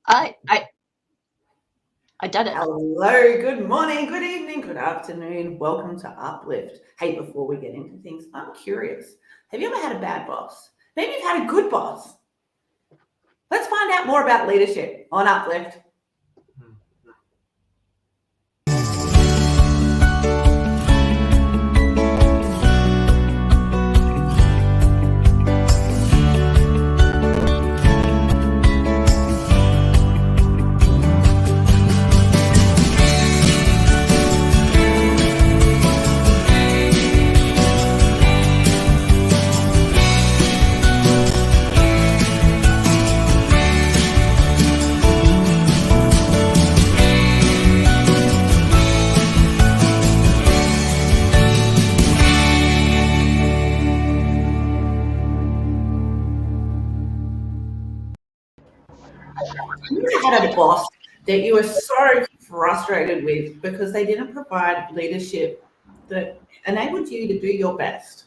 I done it. Hello, good morning, good evening, good afternoon. Welcome to Uplift. Hey, before we get into things, I'm curious. Have you ever had a bad boss? Maybe you've had a good boss. Let's find out more about leadership on Uplift. You had a boss that you were so frustrated with because they didn't provide leadership that enabled you to do your best.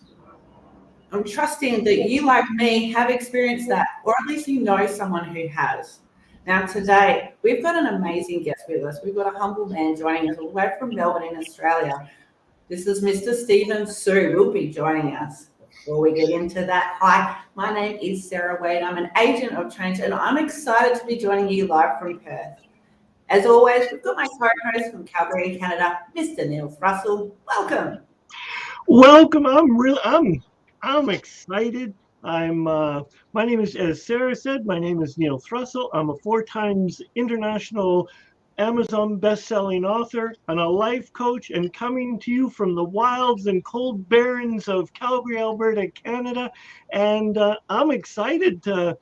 I'm trusting that you, like me, have experienced that, or at least you know someone who has. Now today, we've got an amazing guest with us. We've got a humble man joining us all the way from Melbourne in Australia. This is Mr. Stephen Soo. Will be joining us. Before we get into that, hi, my name is Sarah Wade. I'm an agent of change, and I'm excited to be joining you live from Perth. As always, we've got my co-host from Calgary, Canada, Mr. Neil Thrussell. Welcome. Welcome. I'm excited. My name is, as Sarah said, my name is Neil Thrussell. I'm a 4 times international Amazon best-selling author and a life coach, and coming to you from the wilds and cold barrens of Calgary, Alberta, Canada. And I'm excited to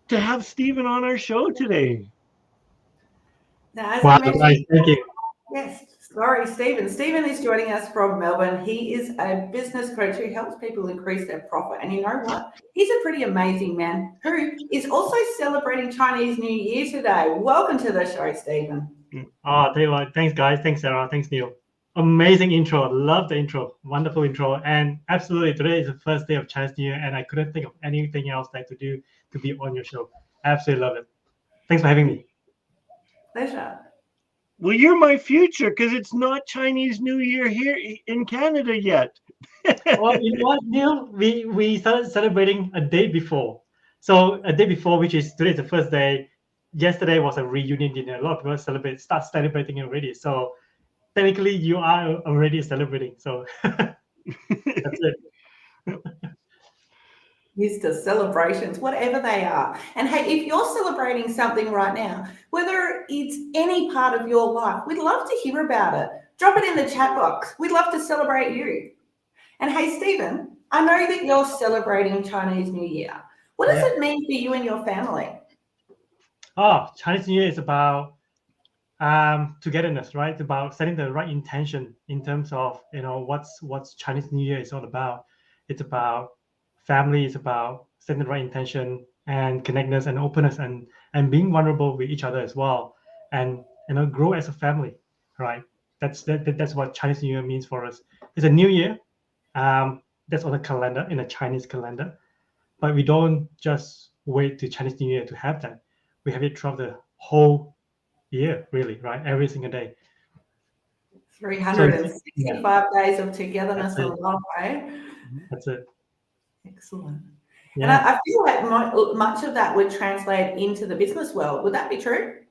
have Stephen on our show today. Now, wow, nice. Thank you. Yes, sorry, Stephen. Stephen is joining us from Melbourne. He is a business coach who helps people increase their profit. And you know what? He's a pretty amazing man who is also celebrating Chinese New Year today. Welcome to the show, Stephen. Oh, thanks, guys. Thanks, Sarah. Thanks, Neil. Amazing intro. Love the intro. Wonderful intro. And absolutely, today is the first day of Chinese New Year, and I couldn't think of anything else to do to be on your show. Absolutely love it. Thanks for having me. Pleasure. Well, you're my future because it's not Chinese New Year here in Canada yet. Well, you know what, Neil? We started celebrating a day before. So a day before, which is today, is the first day. Yesterday was a reunion dinner. A lot of people start celebrating already. So technically, you are already celebrating. So that's it. Used to celebrations, whatever they are. And hey, if you're celebrating something right now, whether it's any part of your life, we'd love to hear about it. Drop it in the chat box. We'd love to celebrate you. And hey, Stephen, I know that you're celebrating Chinese New Year. What does it mean for you and your family? Oh, Chinese New Year is about togetherness, right? It's about setting the right intention in terms of, what's Chinese New Year is all about. It's about family, is about setting the right intention and connectedness and openness and being vulnerable with each other as well, and grow as a family, right? That's what Chinese New Year means for us. It's a new year. That's on the calendar, in a Chinese calendar, but we don't just wait to Chinese New Year to have that. We have it throughout the whole year, really, right? Every single day. 365 days of togetherness and love, right? That's it. Excellent. Yeah. And I feel like much of that would translate into the business world. Would that be true?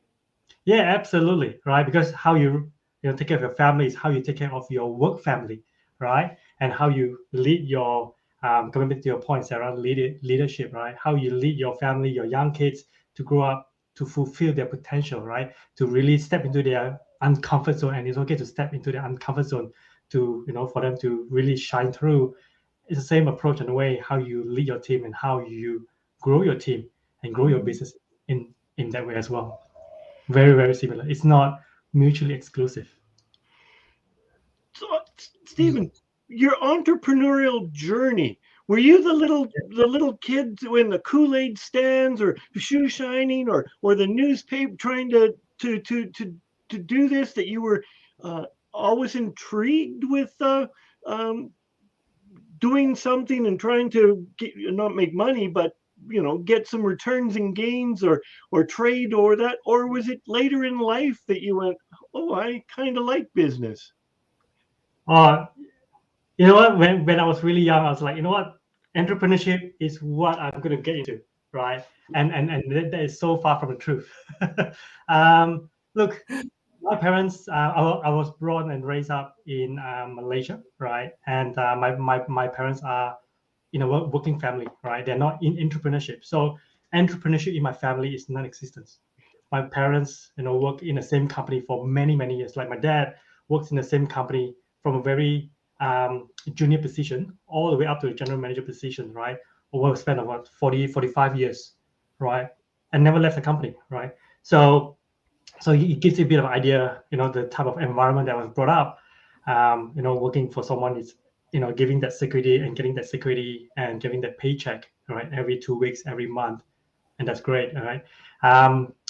Yeah, absolutely, right? Because how you take care of your family is how you take care of your work family, right? And how you lead your coming back to your point, Sarah, leadership, right? How you lead your family, your young kids to grow up to fulfill their potential, right? To really step into their uncomfort zone, and it's okay to step into their uncomfort zone to for them to really shine through. It's the same approach in a way how you lead your team and how you grow your team and grow your business in that way as well. Very, very similar. It's not mutually exclusive. So, Stephen, your entrepreneurial journey, were you the little kids in the Kool-Aid stands or shoe shining or the newspaper trying to do this, that you were always intrigued with doing something and trying to not make money, but get some returns and gains or trade or that? Or was it later in life that you went, oh, I kind of like business? You know what? When I was really young, I was like, you know what? Entrepreneurship is what I'm going to get into, right? And that is so far from the truth. Look, my parents, I was born and raised up in Malaysia, right? And my parents are in a working family, right? They're not in entrepreneurship. So entrepreneurship in my family is non-existent. My parents, work in the same company for many, many years. Like my dad works in the same company from a very junior position all the way up to a general manager position, right? Over spent about 45 years, right? And never left the company, right? So it gives you a bit of idea, the type of environment that I was brought up. Working for someone is, giving that security and getting that security and getting that paycheck, right? Every 2 weeks, every month. And that's great, all right?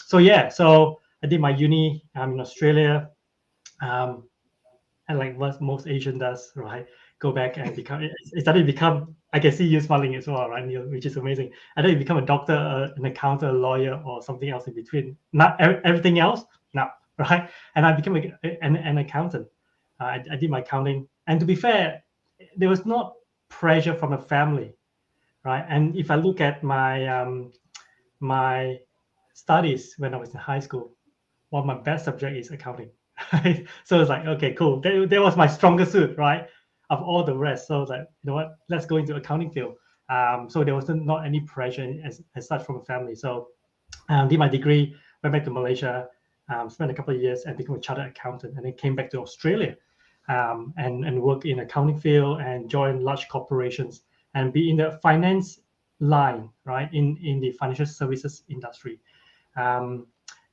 So I did my uni in Australia. And like what most Asian does, right? Go back and become, it started to become, I can see you smiling as well, right, Neil, which is amazing. I didn't become a doctor, an accountant, a lawyer, or something else in between. Not everything else, no, right? And I became an accountant. I did my accounting. And to be fair, there was not pressure from the family, right? And if I look at my my studies when I was in high school, one of my best subject is accounting. Right? So it's like, okay, cool. That was my strongest suit, right? Of all the rest. So I was like, you know what? Let's go into accounting field. So there was not any pressure as such from a family. So did my degree, went back to Malaysia, spent a couple of years and became a chartered accountant, and then came back to Australia and work in accounting field and join large corporations and be in the finance line, right? In the financial services industry.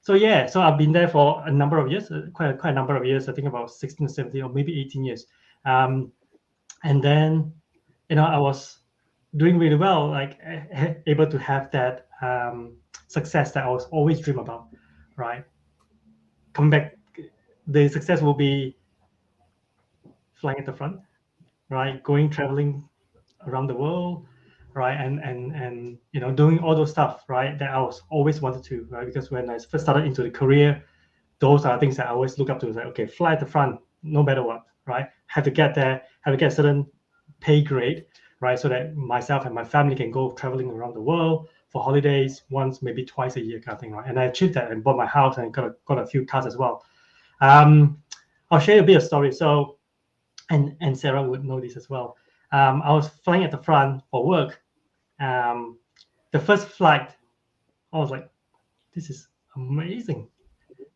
So I've been there for a number of years, quite a number of years. I think about 16, 17, or maybe 18 years. And then, I was doing really well, like able to have that success that I was always dream about, right? Coming back, the success will be flying at the front, right? Traveling around the world, right? And doing all those stuff, right? That I was always wanted to, right? Because when I first started into the career, those are things that I always look up to. It's like, okay, fly at the front, no matter what, right? Have to get there, have to get a certain pay grade, right? So that myself and my family can go traveling around the world for holidays once, maybe twice a year kind of thing, right? And I achieved that and bought my house and got a few cars as well. I'll share a bit of story. So, and Sarah would know this as well. I was flying at the front for work. The first flight, I was like, this is amazing.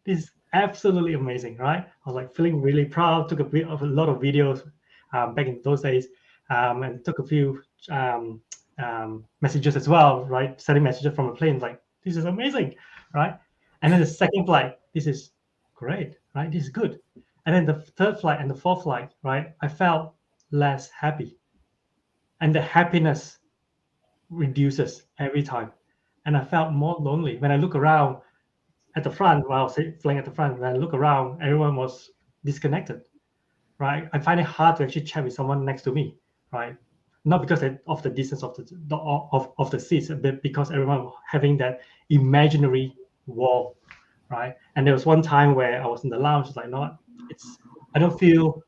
This is absolutely amazing, right? I was like feeling really proud, took a lot of videos back in those days, and took a few messages as well, right? Sending messages from a plane, like, this is amazing, right? And then the second flight, this is great, right? This is good. And then the third flight and the fourth flight, right? I felt less happy. And the happiness reduces every time. And I felt more lonely. When I look around at the front, while I was flying at the front, when I look around, everyone was disconnected, right? I find it hard to actually chat with someone next to me, right? Not because of the distance of the seats, but because everyone was having that imaginary wall, right? And there was one time where I was in the lounge, like, no, I don't feel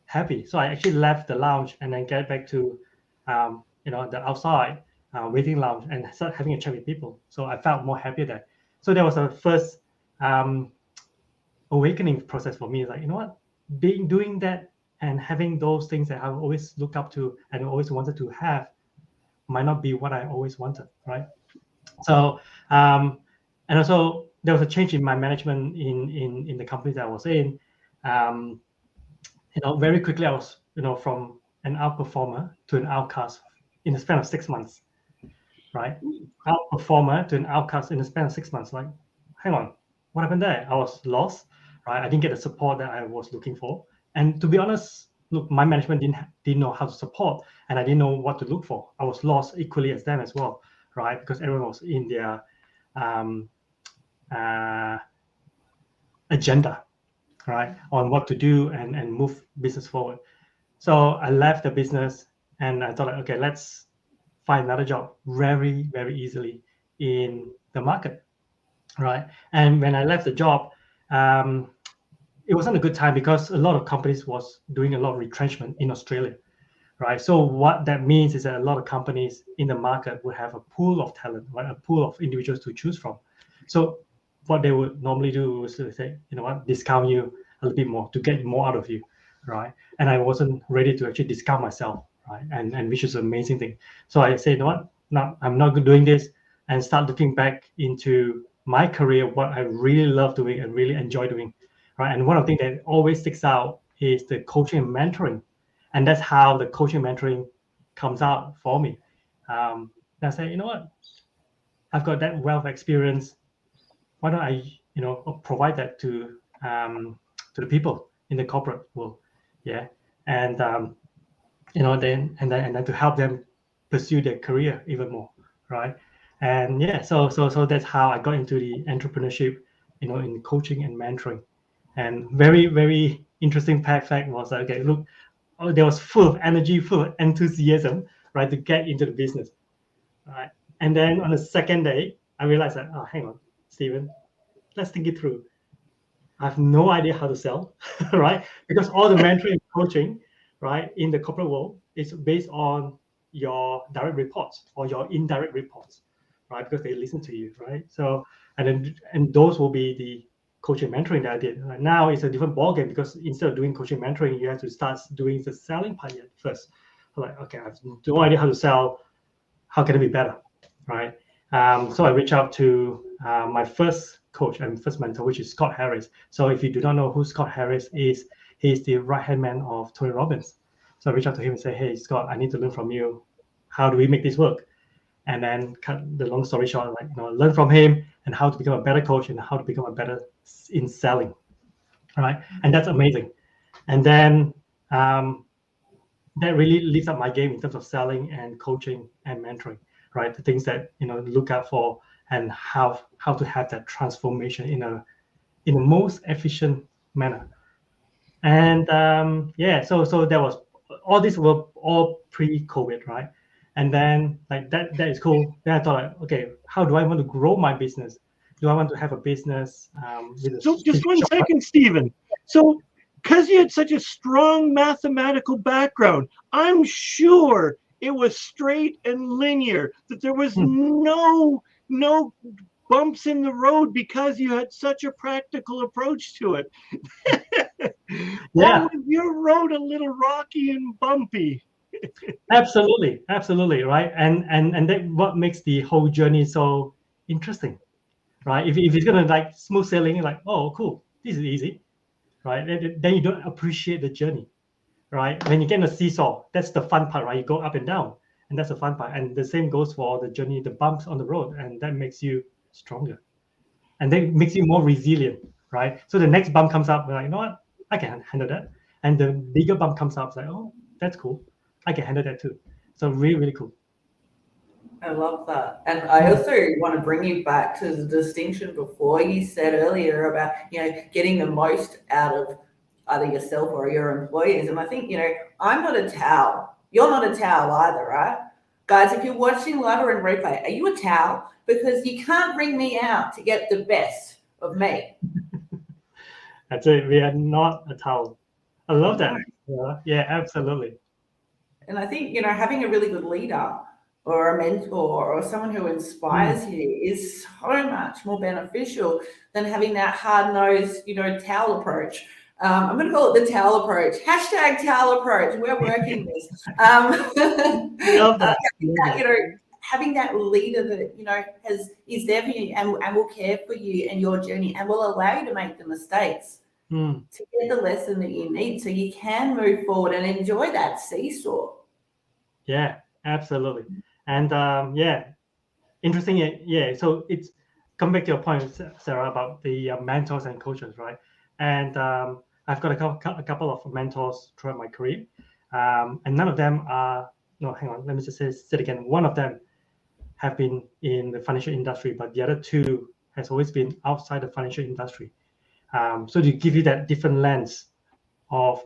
happy. So I actually left the lounge and then get back to, the outside waiting lounge and start having a chat with people. So I felt more happier there. So that was the first awakening process for me. Like, you know what, doing that and having those things that I always look up to and always wanted to have might not be what I always wanted, right? So, and also there was a change in my management in the company that I was in. Very quickly I was, from an outperformer to an outcast in the span of 6 months, right? Outperformer to an outcast in the span of 6 months. Like, hang on, what happened there? I was lost, right? I didn't get the support that I was looking for. And to be honest, look, my management didn't know how to support, and I didn't know what to look for. I was lost equally as them as well, right? Because everyone was in their agenda, right, on what to do and move business forward. So I left the business and I thought, like, okay, let's find another job very, very easily in the market, right? And when I left the job, it wasn't a good time because a lot of companies was doing a lot of retrenchment in Australia, right? So what that means is that a lot of companies in the market would have a pool of talent, right? A pool of individuals to choose from. So what they would normally do is to say, you know what, discount you a little bit more to get more out of you, right? And I wasn't ready to actually discount myself, right? And which is an amazing thing. So I said, you know what, no, I'm not doing this, and start looking back into my career, what I really love doing and really enjoy doing, right? And one of the things that always sticks out is the coaching and mentoring. And that's how the coaching and mentoring comes out for me. And I say, you know what, I've got that wealth of experience. Why don't I, you know, provide that to the people in the corporate world, yeah, and you know, then to help them pursue their career even more, right? And yeah, so that's how I got into the entrepreneurship, you know, in coaching and mentoring. And very, very interesting fact was, okay, look, there was full of energy, full of enthusiasm, right, to get into the business, right? And then on the second day, I realized that, oh, hang on, Stephen, let's think it through. I have no idea how to sell, right? Because all the mentoring and coaching, right, in the corporate world is based on your direct reports or your indirect reports, right? Because they listen to you, right? So, and those will be the coaching mentoring that I did. Right now it's a different ballgame because instead of doing coaching mentoring, you have to start doing the selling part first. Like, okay, I have no idea how to sell. How can it be better, right? So I reached out to my first coach and first mentor, which is Scott Harris. So if you do not know who Scott Harris is, he's the right-hand man of Tony Robbins. So I reached out to him and say, hey, Scott, I need to learn from you. How do we make this work? And then cut the long story short, like, you know, learn from him and how to become a better coach and how to become a better in selling, right? And that's amazing. And then that really lifts up my game in terms of selling and coaching and mentoring, right? The things that, you know, look out for and how to have that transformation in a most efficient manner. And yeah, so that was all these were all pre-COVID, right? And then like that is cool. Then I thought, like, okay, how do I want to grow my business? Do I want to have a business with a So just one second, Stephen. So because you had such a strong mathematical background, I'm sure it was straight and linear, that there was no bumps in the road because you had such a practical approach to it. Yeah. Or was your road a little rocky and bumpy? Absolutely, right? And that what makes the whole journey so interesting, right? If it's gonna like smooth sailing, like, oh, cool, this is easy, right? Then you don't appreciate the journey, right? When you get in a seesaw, that's the fun part, right? You go up and down, and that's the fun part. And the same goes for the journey, the bumps on the road, and that makes you stronger, and that makes you more resilient, right? So the next bump comes up, like, you know what, I can handle that, and the bigger bump comes up, it's like, oh, that's cool, I can handle that too. So really, really cool. I love that. And I also want to bring you back to the distinction before you said earlier about, you know, getting the most out of either yourself or your employees. And I think, you know, I'm not a 𝗨. You're not a 𝗨 either, right? Guys, if you're watching live or in replay, are you a 𝗨? Because you can't bring me out to get the best of me. That's it. We are not a 𝗨. I love that. Yeah, absolutely. And I think, you know, having a really good leader or a mentor or someone who inspires you is so much more beneficial than having that hard-nosed, you know, 𝗨 approach. I'm going to call it the 𝗨 approach. Hashtag 𝗨 approach. We're working this. Love that. You know, having that leader that, you know, is there for you and will care for you and your journey and will allow you to make the mistakes to get the lesson that you need so you can move forward and enjoy that seesaw. Yeah, absolutely. And yeah, interesting. Yeah, so it's come back to your point, Sarah, about the mentors and coaches, right? And I've got a couple of mentors throughout my career, and none of them are, no, hang on, let me just say it again. One of them have been in the financial industry, but the other two has always been outside the financial industry. So to give you that different lens of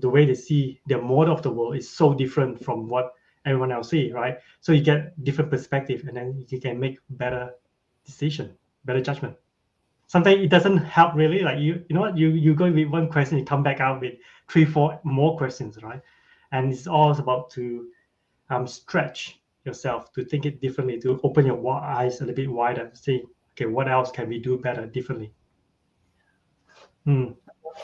the way they see their model of the world is so different from what everyone else see, right? So you get different perspective, and then you can make better decision, better judgment. Sometimes it doesn't help really. Like you know what, you go with one question, you come back out with 3-4 more questions, right? And it's all about to stretch yourself, to think it differently, to open your eyes a little bit wider, to see, okay, what else can we do better, differently? And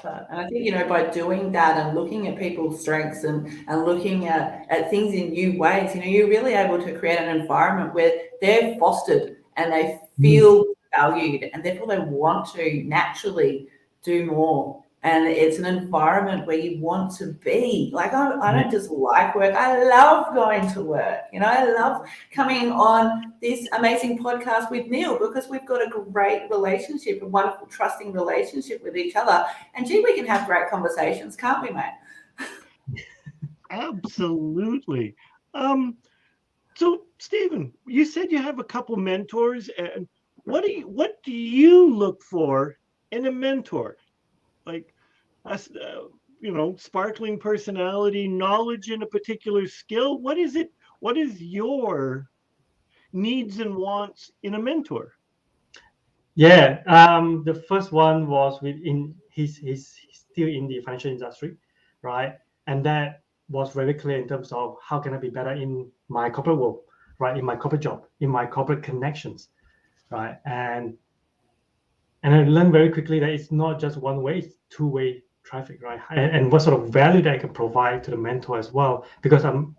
I think, you know, by doing that and looking at people's strengths and looking at things in new ways, you know, you're really able to create an environment where they're fostered and they feel valued, and therefore they want to naturally do more. And it's an environment where you want to be. Like, I don't just like work. I love going to work. You know, I love coming on this amazing podcast with Neil, because we've got a great relationship, a wonderful, trusting relationship with each other. And gee, we can have great conversations, can't we, mate? Absolutely. So, Stephen, you said you have a couple mentors, and what do you look for in a mentor? Like, you know, sparkling personality, knowledge in a particular skill. What is it? What is your needs and wants in a mentor? Yeah, the first one was he's still in the financial industry, right? And that was very clear in terms of how can I be better in my corporate world, right? In my corporate job, in my corporate connections, right? And I learned very quickly that it's not just one way, it's two-way traffic, right? And what sort of value that I can provide to the mentor as well, because I'm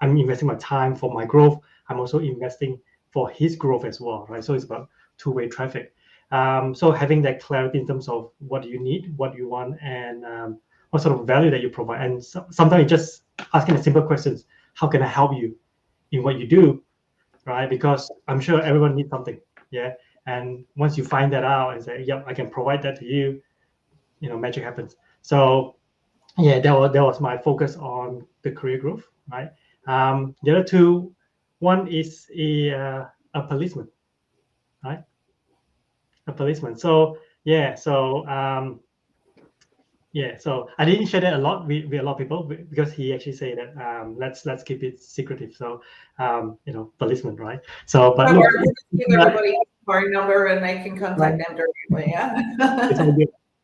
investing my time for my growth. I'm also investing for his growth as well, right? So it's about two-way traffic. So having that clarity in terms of what do you need, what you want, and what sort of value that you provide. And sometimes just asking the simple questions: how can I help you in what you do, right? Because I'm sure everyone needs something, yeah. And once you find that out and say, yep, I can provide that to you, you know, magic happens. So yeah, that was my focus on the career growth, right? The other two, one is a policeman, right? A policeman. So yeah, so so I didn't share that a lot with a lot of people, because he actually said that let's keep it secretive. So you know, policeman, right? So but look, give everybody phone number and they can contact them directly. Yeah.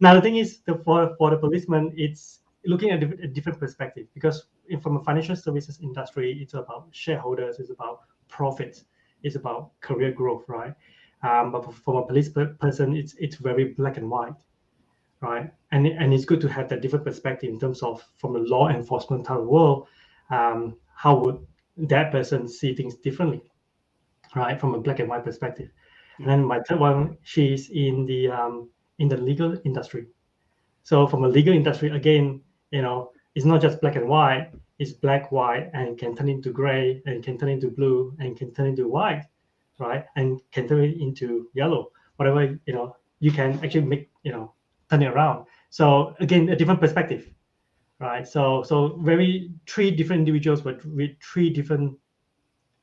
Now the thing is, for the policeman, it's looking at a different perspective, because from a financial services industry, it's about shareholders, it's about profits, it's about career growth, right? But from a police person, it's very black and white, right? And it's good to have that different perspective in terms of, from a law enforcement type of world, how would that person see things differently, right? From a black and white perspective. And then my third one, she's in the legal industry. So from a legal industry, again, you know, it's not just black and white, it's black, white, and can turn into gray, and can turn into blue, and can turn into white, right? And can turn it into yellow, whatever, you know, you can actually make, you know, turn it around. So again, a different perspective, right? So three different individuals with three different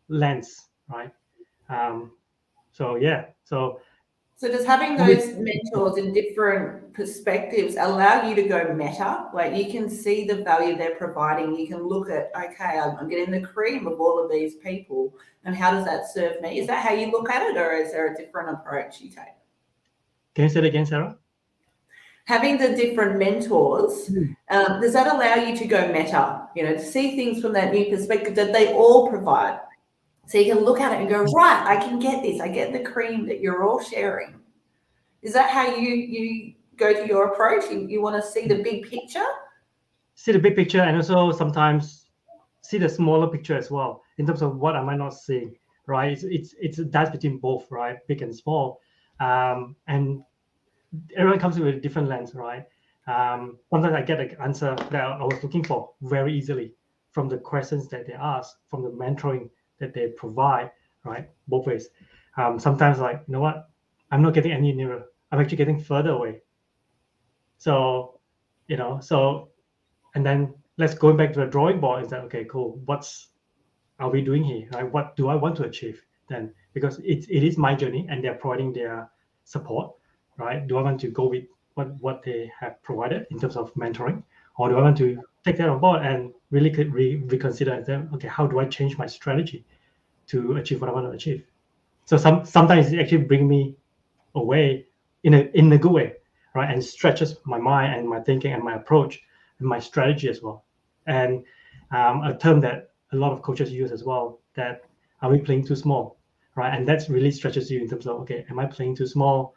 lens, right? So yeah, so does having those mentors in different perspectives allow you to go meta? Like, you can see the value they're providing. You can look at, okay, I'm getting the cream of all of these people, and how does that serve me? Is that how you look at it, or is there a different approach you take? Can you say it again, Sarah? Having the different mentors, does that allow you to go meta, you know, to see things from that new perspective that they all provide? So you can look at it and go, right, I can get this. I get the cream that you're all sharing. Is that how you go to your approach? You want to see the big picture? See the big picture, and also sometimes see the smaller picture as well, in terms of what am I not seeing, right? It's a dance between both, right? Big and small. And everyone comes with a different lens, right? Sometimes I get an answer that I was looking for very easily from the questions that they ask, from the mentoring that they provide, right? Both ways. Sometimes, like, you know what? I'm not getting any nearer. I'm actually getting further away. So, you know, and then let's go back to the drawing board and say, okay, cool. What are we doing here? Right? What do I want to achieve then? Because it is my journey, and they're providing their support, right? Do I want to go with what they have provided in terms of mentoring, or do I want to take that on board and really could reconsider and say, okay, how do I change my strategy to achieve what I want to achieve? So sometimes it actually brings me away in a good way, right? And stretches my mind and my thinking and my approach and my strategy as well. And a term that a lot of coaches use as well, that are we playing too small, right? And that really stretches you in terms of, okay, am I playing too small?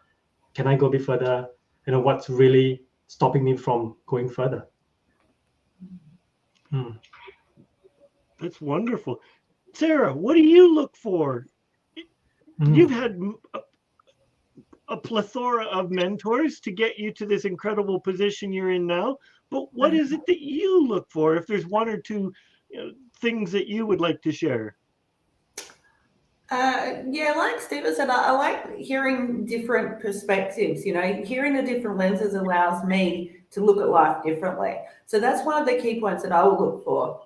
Can I go a bit further? You know, what's really stopping me from going further? That's wonderful. Sarah, what do you look for? You've had a plethora of mentors to get you to this incredible position you're in now, but what is it that you look for? If there's one or two things that you would like to share. Yeah, like Stephen said, I like hearing different perspectives. You know, hearing the different lenses allows me to look at life differently. So that's one of the key points that I will look for.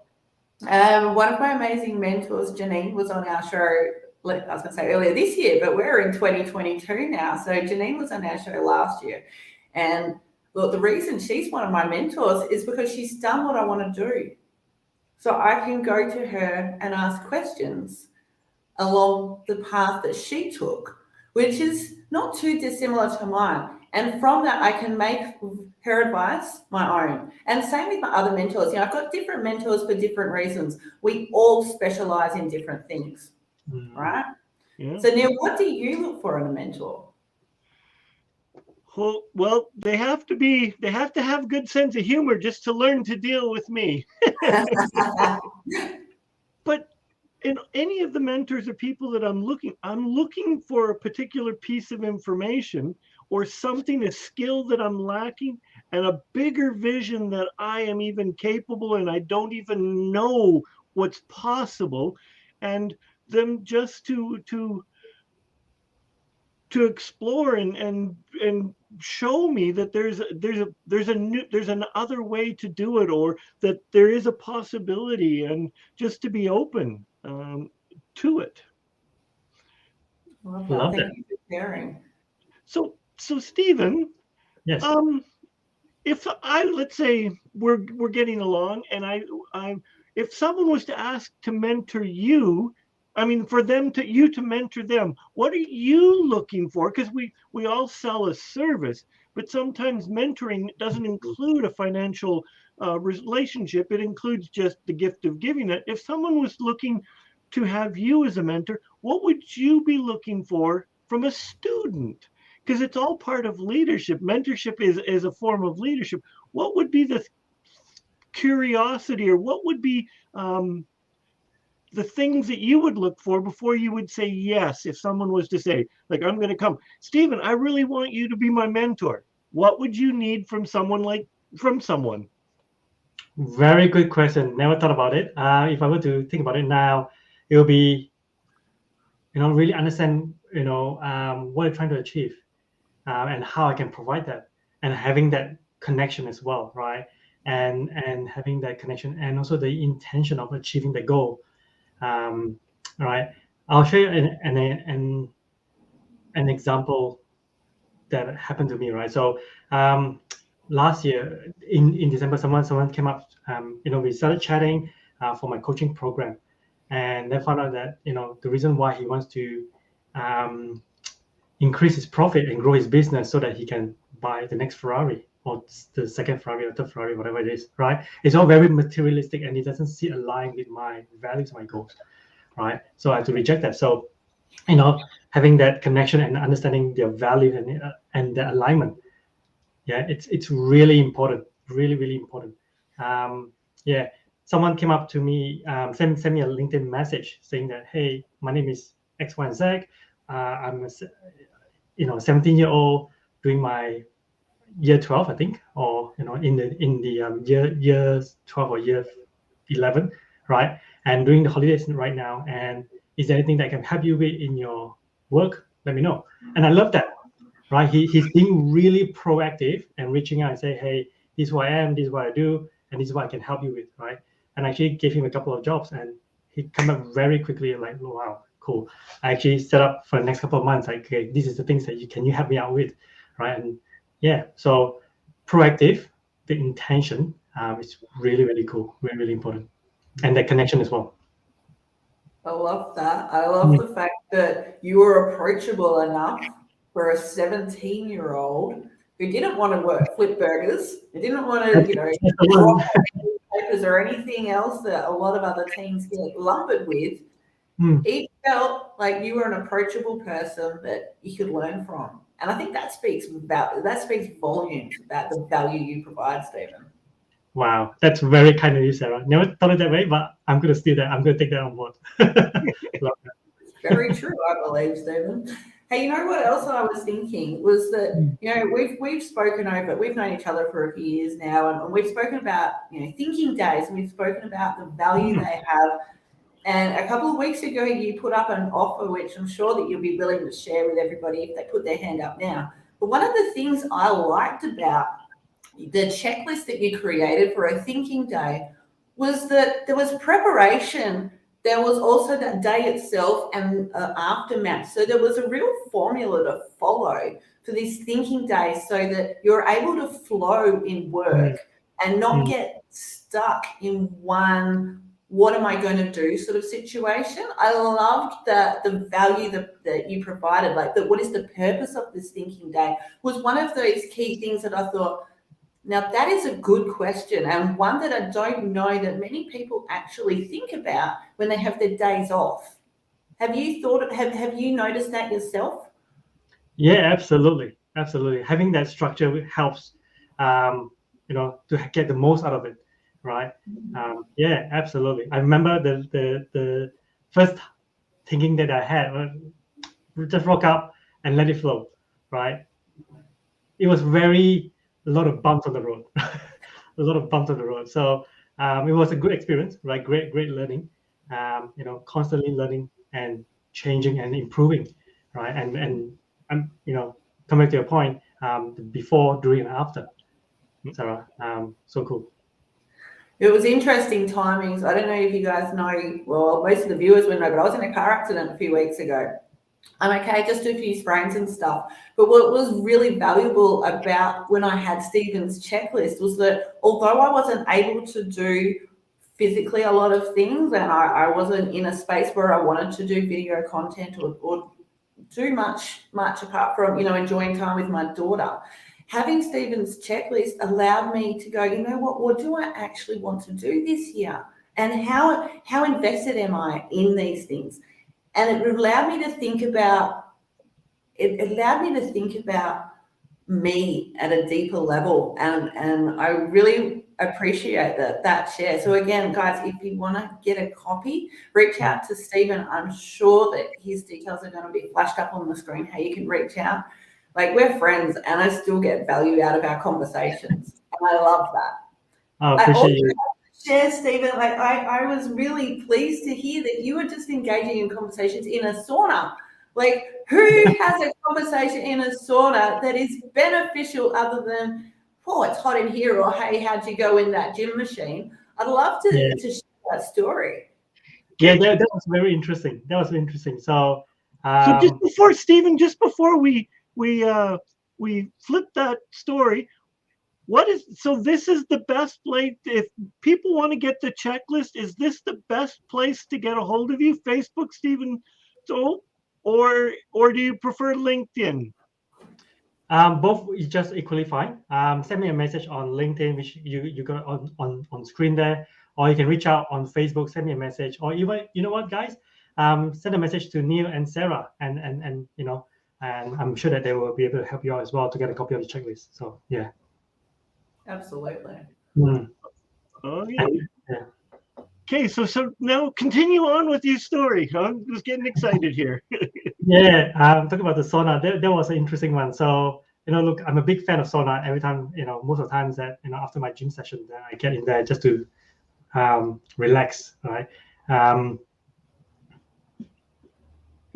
One of my amazing mentors, Janine, was on our show, I was going to say earlier this year, but we're in 2022 now. So Janine was on our show last year. And look, the reason she's one of my mentors is because she's done what I want to do. So I can go to her and ask questions along the path that she took, which is not too dissimilar to mine. And from that, I can make her advice my own. And same with my other mentors. You know, I've got different mentors for different reasons. We all specialize in different things, right? Yeah. So Neil, what do you look for in a mentor? Well, they have to have good sense of humor just to learn to deal with me. But in any of the mentors or people that I'm looking for a particular piece of information or something, a skill that I'm lacking, and a bigger vision that I am even capable and I don't even know what's possible, and them just to explore and show me that there's an other way to do it, or that there is a possibility, and just to be open to it. Love that. Thank you for sharing. So Stephen, yes. If let's say we're getting along, and if someone was to ask to mentor you, I mean, for you to mentor them, what are you looking for? Because we all sell a service, but sometimes mentoring doesn't include a financial relationship. It includes just the gift of giving it. If someone was looking to have you as a mentor, what would you be looking for from a student? Because it's all part of leadership. Mentorship is a form of leadership. What would be the curiosity, or what would be the things that you would look for before you would say yes? If someone was to say, like, I'm going to come, Stephen, I really want you to be my mentor. What would you need from someone? Very good question. Never thought about it. If I were to think about it now, it will be, really understand, what I'm trying to achieve, and how I can provide that, and having that connection as well, right? And having that connection, and also the intention of achieving the goal. Right. I'll show you an example that happened to me, right? So last year in December, someone came up, we started chatting for my coaching program, and then found out that the reason why he wants to increase his profit and grow his business so that he can buy the next Ferrari, or the second Ferrari, or third Ferrari, whatever it is, right? It's all very materialistic, and it doesn't sit aligned with my values, my goals, right? So I have to reject that. So, having that connection and understanding their value and the alignment, it's really important, really, really important. Someone came up to me, sent me a LinkedIn message saying that, hey, my name is X, Y, and Z. I'm a 17-year-old doing my year 12, I think, or in the year 12 or year 11, right? And during the holidays right now, and is there anything that I can help you with in your work? Let me know. And I love that, right? He's being really proactive and reaching out and say, hey, this is who I am, this is what I do, and this is what I can help you with, right? And I actually gave him a couple of jobs, and he came up very quickly, like, oh, wow, cool. I actually set up for the next couple of months, like, okay, this is the things that can you help me out with, right? And so proactive, the intention, It's really, really cool, really, really important, and that connection as well. I love that. I love the fact that you were approachable enough for a 17-year-old who didn't want to flip burgers, who didn't want to, draw papers or anything else that a lot of other teens get lumbered with. He felt like you were an approachable person that you could learn from. And I think that speaks volumes about the value you provide, Stephen. Wow, that's very kind of you, Sarah. Never thought it that way, but I'm going to steal that. I'm going to take that on board. Very true, I believe, Stephen. Hey, you know what else I was thinking was that, we've spoken over, we've known each other for a few years now, and we've spoken about, thinking days, and we've spoken about the value they have. And a couple of weeks ago, you put up an offer, which I'm sure that you'll be willing to share with everybody if they put their hand up now. But one of the things I liked about the checklist that you created for a thinking day was that there was preparation. There was also that day itself and aftermath. So there was a real formula to follow for this thinking day so that you're able to flow in work and not get stuck in one, what am I going to do sort of situation. I loved the value that you provided, like what is the purpose of this thinking day was one of those key things that I thought, now that is a good question, and one that I don't know that many people actually think about when they have their days off. Have you noticed that yourself? Yeah, absolutely. Having that structure helps, to get the most out of it, right? Yeah, absolutely. I remember the first thinking that I had, just rock up and let it flow, right? It was a lot of bumps on the road, So it was a good experience, right? Great learning, constantly learning and changing and improving, right? And coming to your point, before, during, and after, Sarah, so cool. It was interesting timings. I don't know if you guys know, well, most of the viewers would know, but I was in a car accident a few weeks ago. I'm okay, just a few sprains and stuff. But what was really valuable about when I had Stephen's checklist was that although I wasn't able to do physically a lot of things, and I wasn't in a space where I wanted to do video content or do much apart from, enjoying time with my daughter, having Stephen's checklist allowed me to go, what do I actually want to do this year? And how invested am I in these things? And it allowed me to think about me at a deeper level. And I really appreciate that share. So again, guys, if you want to get a copy, reach out to Stephen. I'm sure that his details are going to be flashed up on the screen, how you can reach out. Like, we're friends and I still get value out of our conversations. And I love that. I appreciate you. Share, Stephen, I was really pleased to hear that you were just engaging in conversations in a sauna. Like, who has a conversation in a sauna that is beneficial other than, oh, it's hot in here, or hey, how'd you go in that gym machine? I'd love to share that story. Yeah, that was very interesting. So just before, Stephen, we flip that story. This is the best place if people want to get the checklist. Is this the best place to get a hold of you? Facebook, Stephen Soo, or do you prefer LinkedIn? Both is just equally fine. Send me a message on LinkedIn, which you got on screen there, or you can reach out on Facebook, send me a message, or even, you know what, guys, send a message to Neil and Sarah, and I'm sure that they will be able to help you out as well to get a copy of the checklist. So yeah. Absolutely. Oh, yeah. Okay, so now continue on with your story. I'm just getting excited here. Yeah, talking about the sauna, that was an interesting one. So, look, I'm a big fan of sauna. Every time, most of the times that, after my gym session, I get in there just to relax, right? Are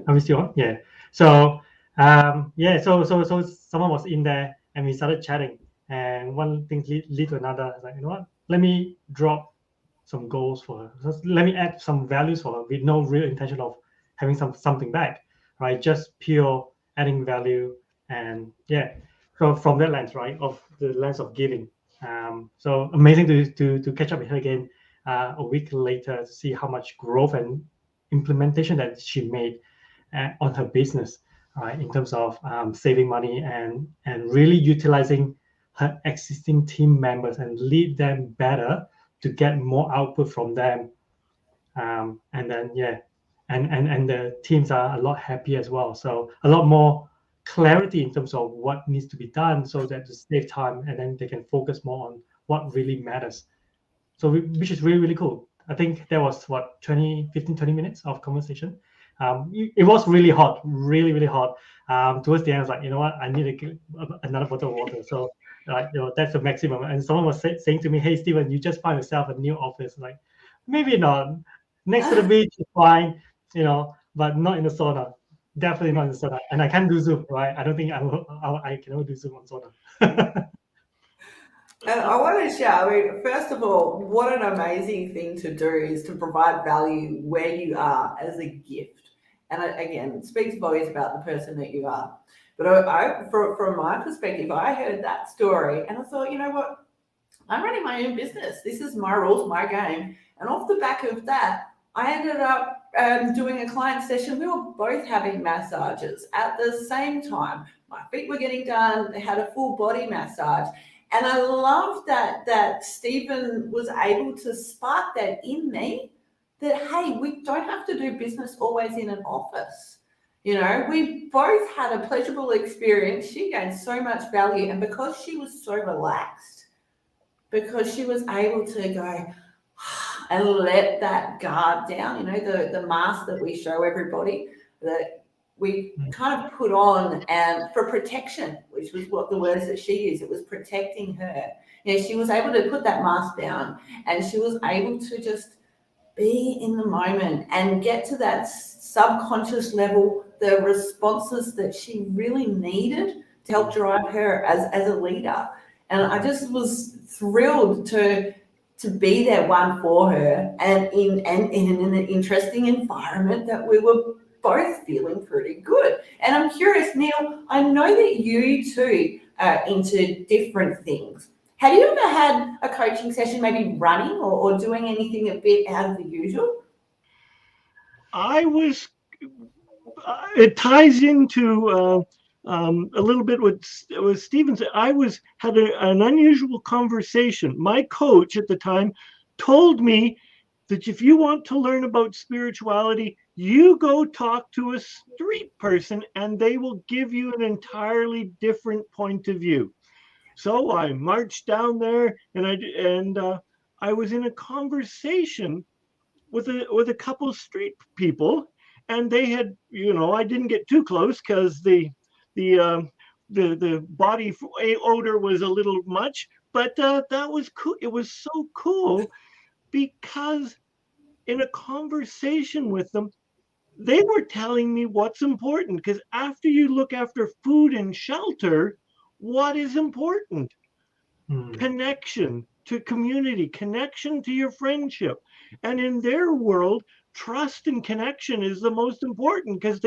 we still on? Yeah. So, so someone was in there and we started chatting. And one thing lead to another. I was like, you know what? Let me drop some goals for her. Just let me add some values for her with no real intention of having something back, right? Just pure adding value. And yeah, so from that lens, right, of the lens of giving. So amazing to catch up with her again a week later to see how much growth and implementation that she made on her business, in terms of saving money and really utilizing her existing team members and lead them better to get more output from them. And then and the teams are a lot happier as well. So a lot more clarity in terms of what needs to be done so that to save time and then they can focus more on what really matters. So which is really, really cool. I think there was 20 minutes of conversation. It was really hot, really, really hot. Towards the end, I was like, you know what, I need to get another bottle of water. So that's the maximum. And someone was saying to me, hey, Stephen, you just found yourself a new office. Like, maybe not. Next to the beach is fine, but not in the sauna. Definitely not in the sauna. And I can't do Zoom, right? I don't think I can do Zoom on sauna. And I want to share, first of all, what an amazing thing to do is to provide value where you are as a gift. And again, it speaks volumes about the person that you are. But from my perspective, I heard that story and I thought, you know what? I'm running my own business. This is my rules, my game. And off the back of that, I ended up doing a client session. We were both having massages at the same time. My feet were getting done. They had a full body massage. And I love that Stephen was able to spark that in me, that, hey, we don't have to do business always in an office. We both had a pleasurable experience. She gained so much value. And because she was so relaxed, because she was able to go and let that guard down, the mask that we show everybody, that we kind of put on and for protection, which was what the words that she used. It was protecting her. She was able to put that mask down and she was able to just be in the moment and get to that subconscious level, the responses that she really needed to help drive her as a leader. And I just was thrilled to be there one for her and in an interesting environment that we were both feeling pretty good. And I'm curious, Neil, I know that you too are into different things. Have you ever had a coaching session, maybe running or doing anything a bit out of the usual? It ties into a little bit what Stephen said. I had an unusual conversation. My coach at the time told me that if you want to learn about spirituality, you go talk to a street person and they will give you an entirely different point of view. So I marched down there and I was in a conversation with a couple of street people, and they had, I didn't get too close because the body odor was a little much, but that was cool. It was so cool because in a conversation with them, they were telling me what's important, because after you look after food and shelter, what is important? Connection to community, connection to your friendship. And in their world, trust and connection is the most important, because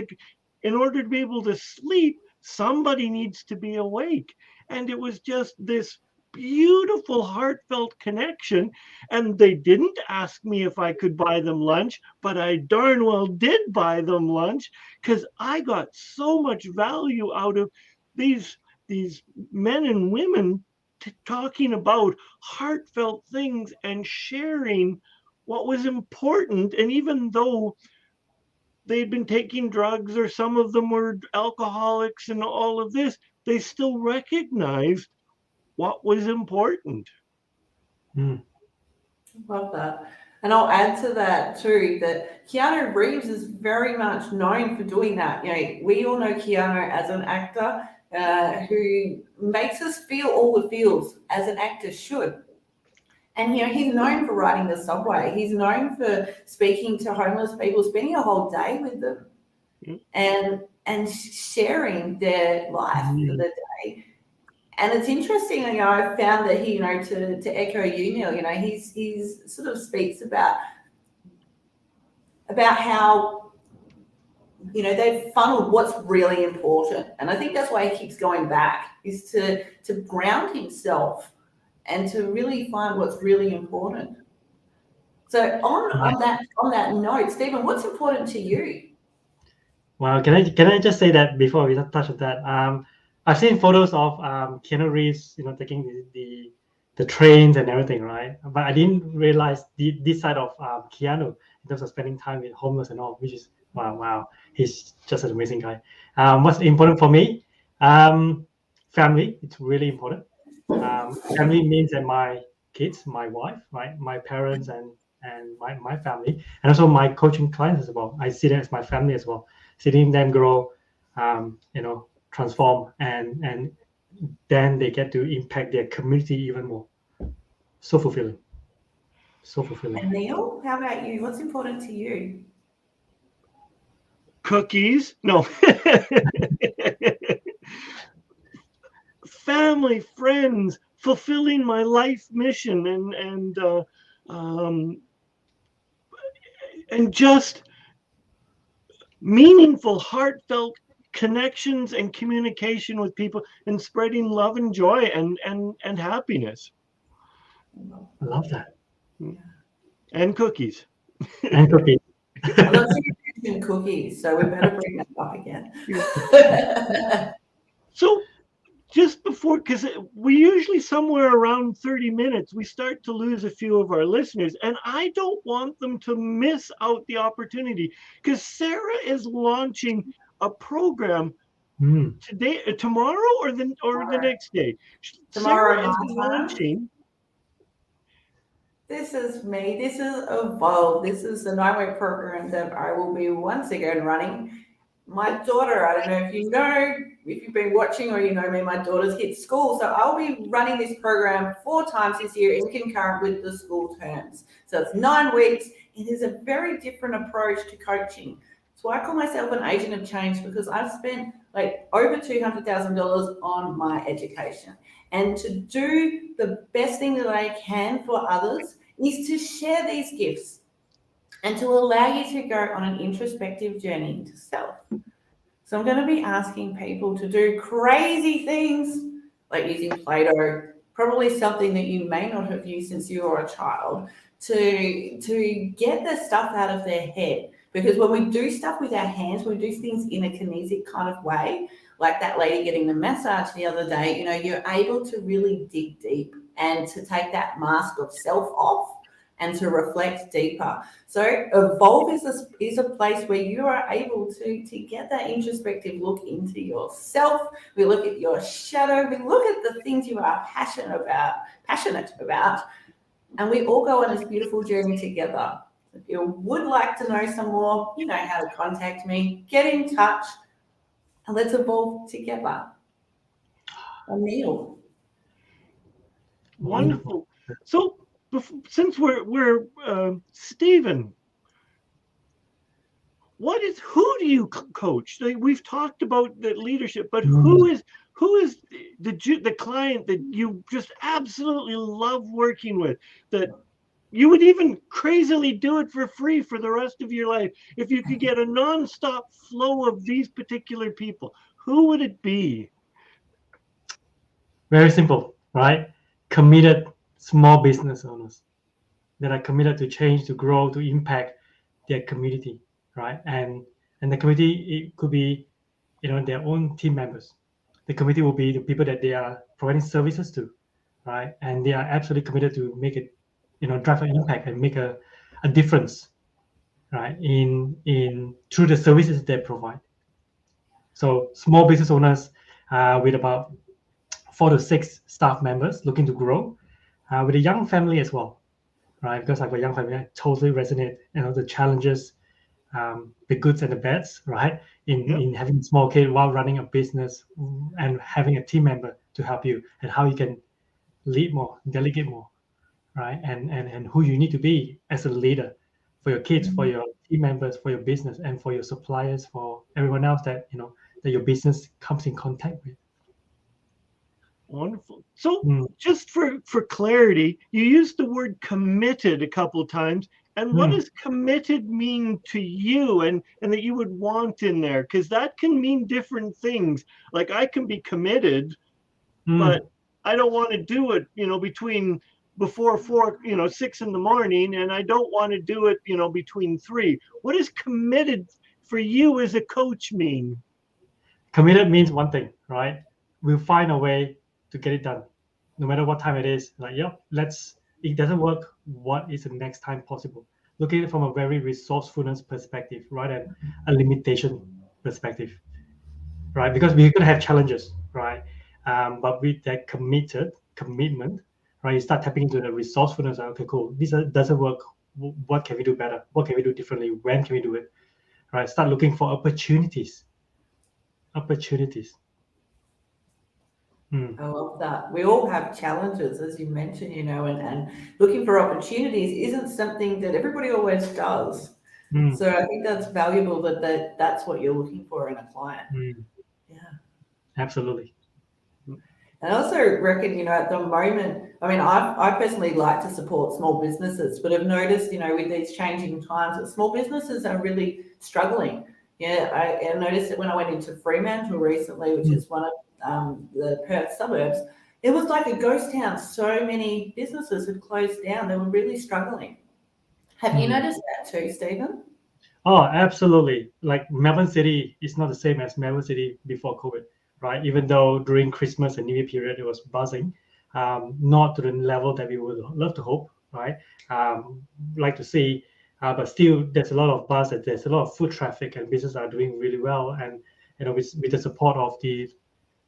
in order to be able to sleep, somebody needs to be awake. And it was just this beautiful, heartfelt connection. And they didn't ask me if I could buy them lunch, but I darn well did buy them lunch, because I got so much value out of these men and women talking about heartfelt things and sharing what was important. And even though they'd been taking drugs, or some of them were alcoholics and all of this, they still recognized what was important. Love that. And I'll add to that too, that Keanu Reeves is very much known for doing that. We all know Keanu as an actor who makes us feel all the feels as an actor should. And he's known for riding the subway. He's known for speaking to homeless people, spending a whole day with them, and sharing their life for the day. And it's interesting, I found that he, to echo you, Neil, he's sort of speaks about how they've funneled what's really important. And I think that's why he keeps going back, is to ground himself and to really find what's really important. So on that note, Stephen, what's important to you? Well, can I just say that before we touch on that? I've seen photos of Keanu Reeves, taking the trains and everything, right? But I didn't realize this side of Keanu in terms of spending time with homeless and all, which is wow. He's just an amazing guy. What's important for me? Family. It's really important. Family means that my kids, my wife, right, my parents, and my family, and also my coaching clients as well. I see them as my family as well. Seeing them grow, transform, and then they get to impact their community even more. So fulfilling. And Neil, how about you? What's important to you? Cookies? No. Family, friends, fulfilling my life mission, and just meaningful, heartfelt connections and communication with people, and spreading love and joy and happiness. I love that. And cookies. And cookies. I love you mentioned cookies, so we better bring that up again. So just before, because we usually somewhere around 30 minutes, we start to lose a few of our listeners, and I don't want them to miss out the opportunity, because Sarah is launching a program tomorrow or the next day. Tomorrow Sarah is launching. This is me. This is Evolve. This is the 9-week program that I will be once again running. My daughter, I don't know if you've been watching or you know me, my daughter's hit school. So I'll be running this program 4 times this year in concurrent with the school terms. So it's 9 weeks. It is a very different approach to coaching. So I call myself an agent of change, because I've spent like over $200,000 on my education. And to do the best thing that I can for others is to share these gifts and to allow you to go on an introspective journey into self. So I'm going to be asking people to do crazy things like using Play-Doh, probably something that you may not have used since you were a child, to get the stuff out of their head. Because when we do stuff with our hands, we do things in a kinesic kind of way, like that lady getting the massage the other day, you're able to really dig deep and to take that mask of self off and to reflect deeper. So Evolve is a place where you are able to get that introspective look into yourself. We look at your shadow. We look at the things you are passionate about, and we all go on this beautiful journey together. If you would like to know some more, you know how to contact me. Get in touch, and let's evolve together. Neil. Wonderful. So, since we're Stephen, who do you coach? We've talked about the leadership, but who is the client that you just absolutely love working with, that you would even crazily do it for free for the rest of your life if you could get a nonstop flow of these particular people? Who would it be? Very simple, right? Committed small business owners that are committed to change, to grow, to impact their community, right? And the community, it could be, their own team members. The community will be the people that they are providing services to, right? And they are absolutely committed to make it, drive an impact and make a difference, right? In through the services they provide. So small business owners with about 4 to 6 staff members looking to grow, with a young family as well, right? Because I've got a young family, I totally resonate, the challenges, the goods and the bads, right? In having a small kid while running a business and having a team member to help you, and how you can lead more, delegate more, right? And who you need to be as a leader for your kids, for your team members, for your business, and for your suppliers, for everyone else that that your business comes in contact with. Wonderful. So just for clarity, you used the word committed a couple of times. And what does committed mean to you, and that you would want in there? Because that can mean different things. Like I can be committed, but I don't want to do it, between before 4, 6 in the morning, and I don't want to do it, between 3. What does committed for you as a coach mean? Committed means one thing, right? We'll find a way to get it done, no matter what time it is. Like, yep, it doesn't work. What is the next time possible? Look at it from a very resourcefulness perspective, rather than a limitation perspective, right? Because we're going to have challenges, right? But with that commitment, right, you start tapping into the resourcefulness. Okay, cool. This doesn't work. What can we do better? What can we do differently? When can we do it? Right? Start looking for opportunities. I love that. We all have challenges, as you mentioned, and looking for opportunities isn't something that everybody always does. So I think that's valuable that's what you're looking for in a client. Yeah, absolutely. And I also reckon, at the moment, I mean, I personally like to support small businesses, but I've noticed, with these changing times, that small businesses are really struggling. Yeah, I noticed it when I went into Fremantle recently, which is one of the Perth suburbs. It was like a ghost town. So many businesses had closed down. They were really struggling. Have you noticed that too, Stephen? Oh, absolutely. Like Melbourne City is not the same as Melbourne City before COVID, right? Even though during Christmas and New Year period, it was buzzing, not to the level that we would love to hope, right? Like to see. But still, there's a lot of buzz, and there's a lot of foot traffic, and businesses are doing really well. And with the support of the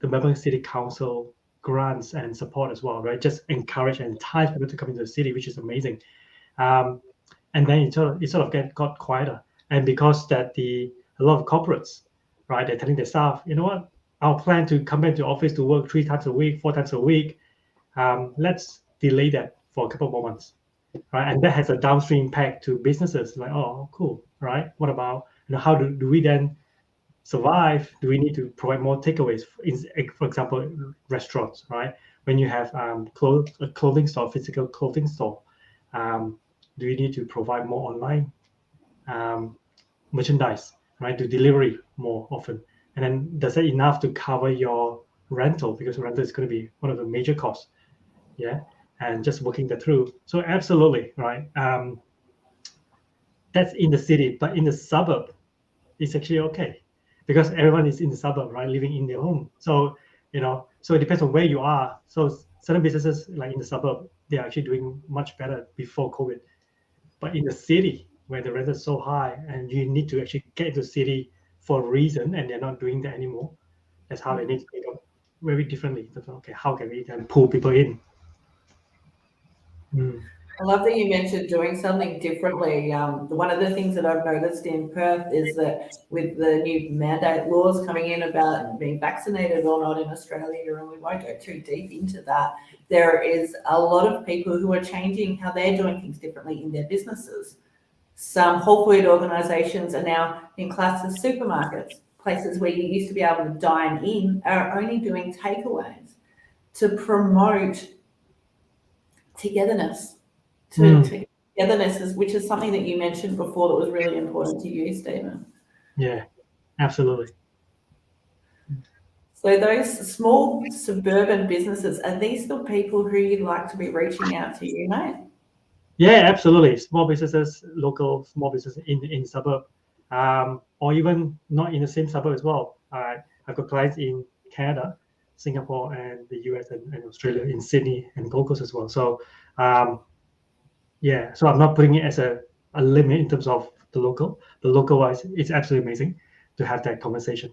Melbourne City Council grants and support as well, right? Just encourage and entice people to come into the city, which is amazing. And then it sort of got quieter, and because that a lot of corporates, right, they're telling their staff, you know what, our plan to come back to office to work 3 times a week, 4 times a week, let's delay that for a couple more months. Right, and that has a downstream impact to businesses. Like, oh, cool, right? What about, how do we then survive? Do we need to provide more takeaways? For example, restaurants, right? When you have a clothing store, physical clothing store, do you need to provide more online merchandise, right? Do delivery more often? And then does that enough to cover your rental? Because rental is going to be one of the major costs. Yeah. And just working that through. So absolutely, right? That's in the city, but in the suburb, it's actually okay because everyone is in the suburb, right? Living in their home. So, so it depends on where you are. So certain businesses like in the suburb, they're actually doing much better before COVID. But in the city, where the rent is so high and you need to actually get into the city for a reason, and they're not doing that anymore, that's how they need to think of very differently. Okay, how can we then pull people in? I love that you mentioned doing something differently. One of the things that I've noticed in Perth is that with the new mandate laws coming in about being vaccinated or not in Australia, and we won't go too deep into that, there is a lot of people who are changing how they're doing things differently in their businesses. Some whole food organisations are now being classed as supermarkets. Places where you used to be able to dine in are only doing takeaways to promote togetherness. Togetherness, which is something that you mentioned before that was really important to you, Stephen. Yeah, absolutely. So those small suburban businesses, are these the people who you'd like to be reaching out to, mate? Yeah, absolutely. Small businesses, local small businesses in the suburb, or even not in the same suburb as well. I've got clients in Canada, Singapore, and the US and Australia, in Sydney and Gold Coast as well. So yeah, so I'm not putting it as a limit in terms of the local. The local wise, it's absolutely amazing to have that conversation.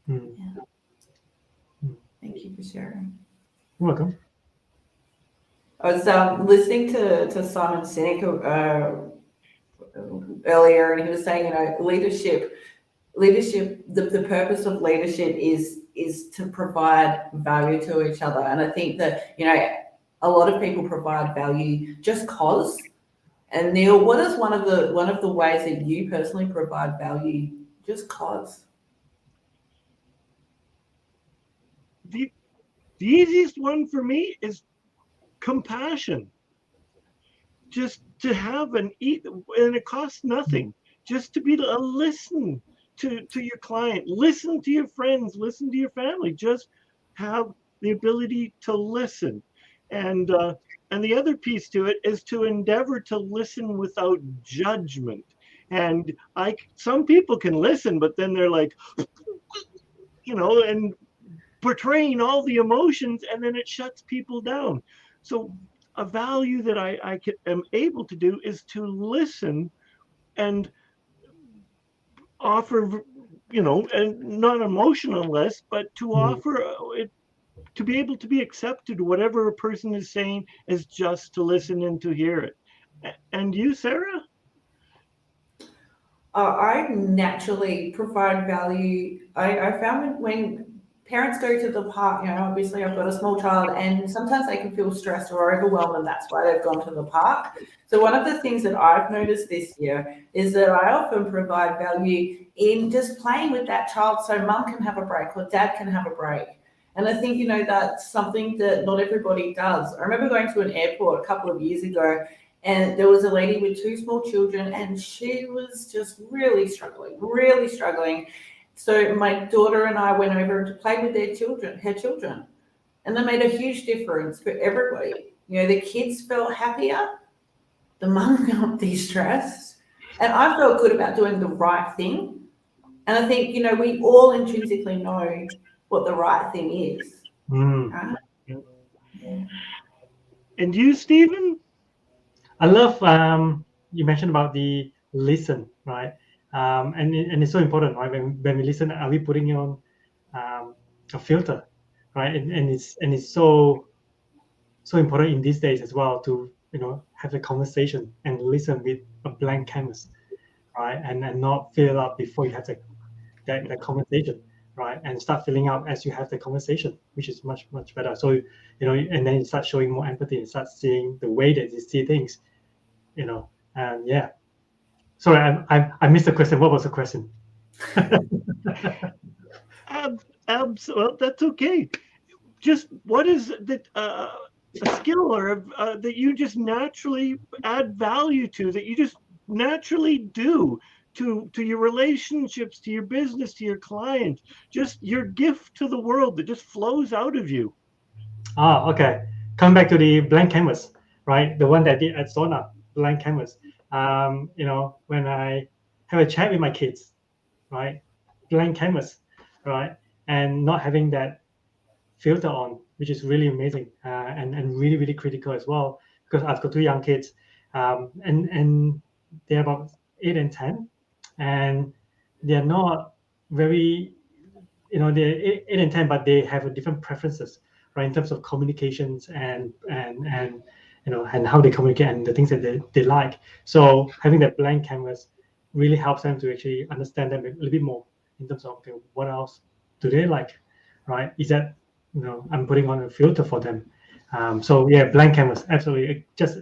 Yeah. Thank you for sharing. You're welcome. I was listening to 𝗁𝗵𝘁 earlier, and he was saying, leadership, the purpose of leadership is to provide value to each other. And I think that, a lot of people provide value just cause. And Neil, what is one of the ways that you personally provide value just cause? The easiest one for me is compassion. Just to have and it costs nothing. Just to be able to listen to your client, listen to your friends, listen to your family. Just have the ability to listen. And the other piece to it is to endeavor to listen without judgment. And some people can listen, but then they're like, and portraying all the emotions, and then it shuts people down. So a value that I am able to do is to listen and offer, and not emotionless, but to offer it, to be able to be accepted, whatever a person is saying, is just to listen and to hear it. And you, Sarah? I naturally provide value. I found when parents go to the park, obviously I've got a small child, and sometimes they can feel stressed or overwhelmed, and that's why they've gone to the park. So one of the things that I've noticed this year is that I often provide value in just playing with that child so mum can have a break or dad can have a break. And I think, that's something that not everybody does. I remember going to an airport a couple of years ago, and there was a lady with 2 small children, and she was just really struggling. So my daughter and I went over to play with her children, and they made a huge difference for everybody. The kids felt happier, the mum felt de-stressed, and I felt good about doing the right thing. And I think, we all intrinsically know what the right thing is. Right? Yeah. And you, Stephen? I love you mentioned about the listen, right? And it's so important, right? When we listen, are we putting on a filter, right? And it's so important in these days as well to have a conversation and listen with a blank canvas, right? And not fill up before you have that conversation, right? And start filling out as you have the conversation, which is much better. So and then you start showing more empathy and start seeing the way that you see things, and yeah. Sorry, I missed the question. What was the question? Well, that's okay. Just what is the a skill or that you just naturally add value to, that you just naturally do to your relationships, to your business, to your clients, just your gift to the world that just flows out of you? Okay. Come back to the blank canvas, right? The one that I did at Sauna, blank canvas. When I have a chat with my kids, right? Blank canvas, right? And not having that filter on, which is really amazing and really critical as well, because I've got 2 young kids, and they're about 8 and 10, and they're not very, they're 8 and 10, but they have a different preferences, right, in terms of communications and how they communicate and the things that they like. So having that blank canvas really helps them to actually understand them a little bit more in terms of, okay, what else do they like, right? Is that, I'm putting on a filter for them. So yeah, blank canvas, absolutely. It just,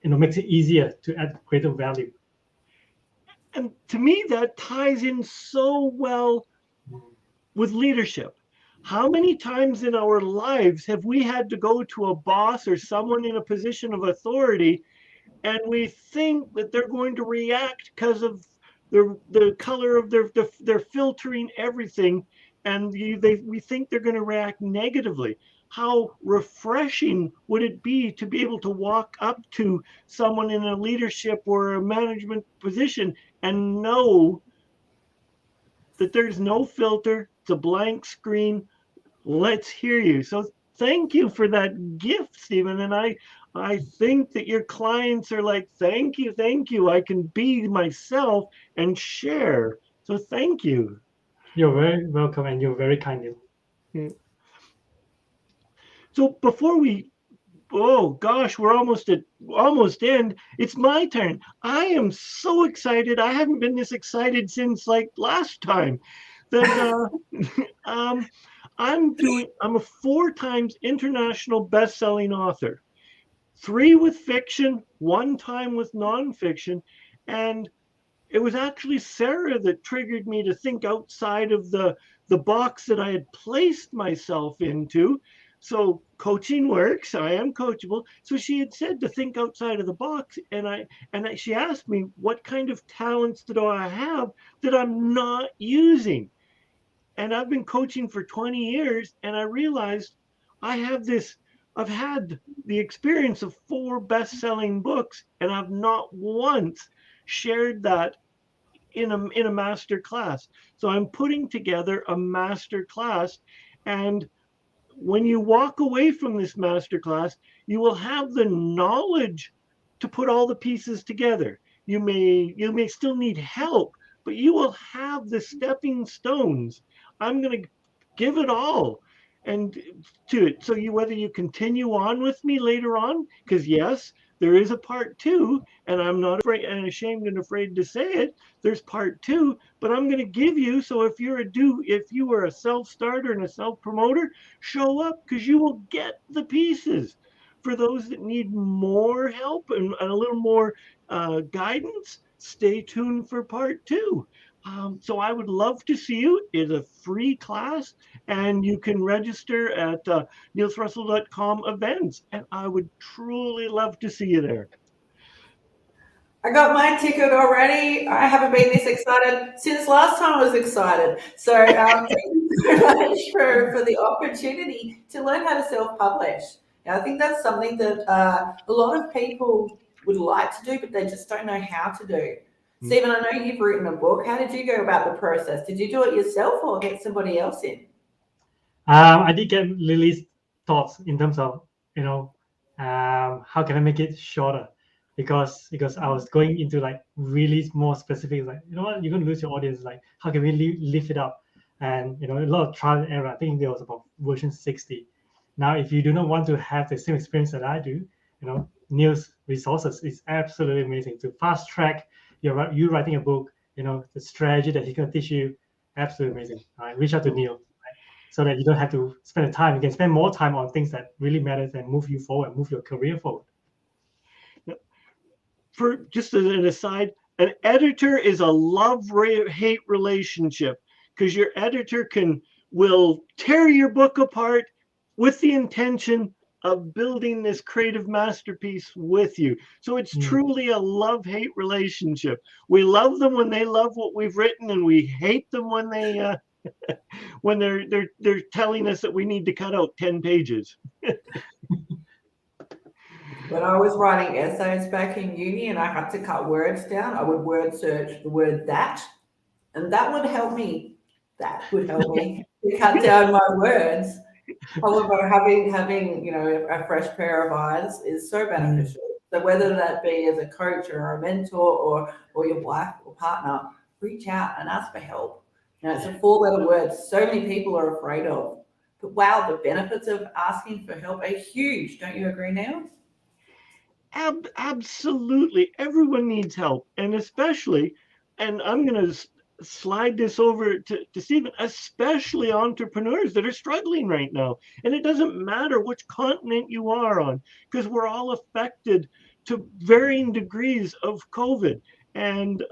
makes it easier to add greater value. And to me, that ties in so well with leadership. How many times in our lives have we had to go to a boss or someone in a position of authority, and we think that they're going to react because of the color of they're filtering everything, and we think they're going to react negatively? How refreshing would it be to be able to walk up to someone in a leadership or a management position and know that there's no filter, it's a blank screen, let's hear you. So thank you for that gift, Stephen. And I think that your clients are like, thank you. I can be myself and share. So thank you. You're very welcome, and you're very kind. Yeah. So before we, oh gosh, we're almost end. It's my turn. I am so excited. I haven't been this excited since like last time. That I'm a 4 times international best-selling author, 3 with fiction, 1 time with nonfiction, and it was actually Sarah that triggered me to think outside of the box that I had placed myself into. So coaching works. I am coachable. So she had said to think outside of the box, and she asked me, what kind of talents do I have that I'm not using? And I've been coaching for 20 years, and I realized, I've had the experience of 4 best-selling books, and I've not once shared that in a master class. So I'm putting together a master class, and when you walk away from this master class, you will have the knowledge to put all the pieces together. You may still need help, but you will have the stepping stones. I'm going to give it all and to it. So whether you continue on with me later on, because yes, there is a part 2, and I'm not afraid and ashamed and afraid to say it. There's part 2, but I'm going to give you. So if you are a self-starter and a self-promoter, show up, because you will get the pieces. For those that need more help and a little more guidance, stay tuned for part 2. So I would love to see you. It's a free class, and you can register at neilthrussell.com events, and I would truly love to see you there. I got my ticket already. I haven't been this excited since last time I was excited. So thank you so much for the opportunity to learn how to self-publish. Now, I think that's something that a lot of people would like to do, but they just don't know how to do. Stephen, I know you've written a book. How did you go about the process? Did you do it yourself or get somebody else in? I did get Lily's thoughts in terms of, how can I make it shorter? Because I was going into like really more specific, like, you know what, you're going to lose your audience. Like, how can we lift it up? And, a lot of trial and error. I think there was about version 60. Now, if you do not want to have the same experience that I do, Neil's resources is absolutely amazing to fast track you writing a book. The strategy that he's going to teach you, absolutely amazing. Reach out to Neil, so that you don't have to spend the time. You can spend more time on things that really matters and move you forward, move your career forward. For just as an aside, an editor is a love-hate relationship, because your editor will tear your book apart with the intention of building this creative masterpiece with you. So it's truly a love-hate relationship. We love them when they love what we've written, and we hate them when they when they're telling us that we need to cut out 10 pages. When I was writing essays back in uni and I had to cut words down, I would word search the word that, and that would help me. That would help me to cut down my words. However, having a fresh pair of eyes is so beneficial. So whether that be as a coach or a mentor or your wife or partner, reach out and ask for help. It's a 4-letter word so many people are afraid of. But wow, the benefits of asking for help are huge. Don't you agree, Neil? Absolutely. Everyone needs help. And especially, and I'm going to slide this over to Stephen, especially entrepreneurs that are struggling right now. And it doesn't matter which continent you are on, because we're all affected to varying degrees of COVID. And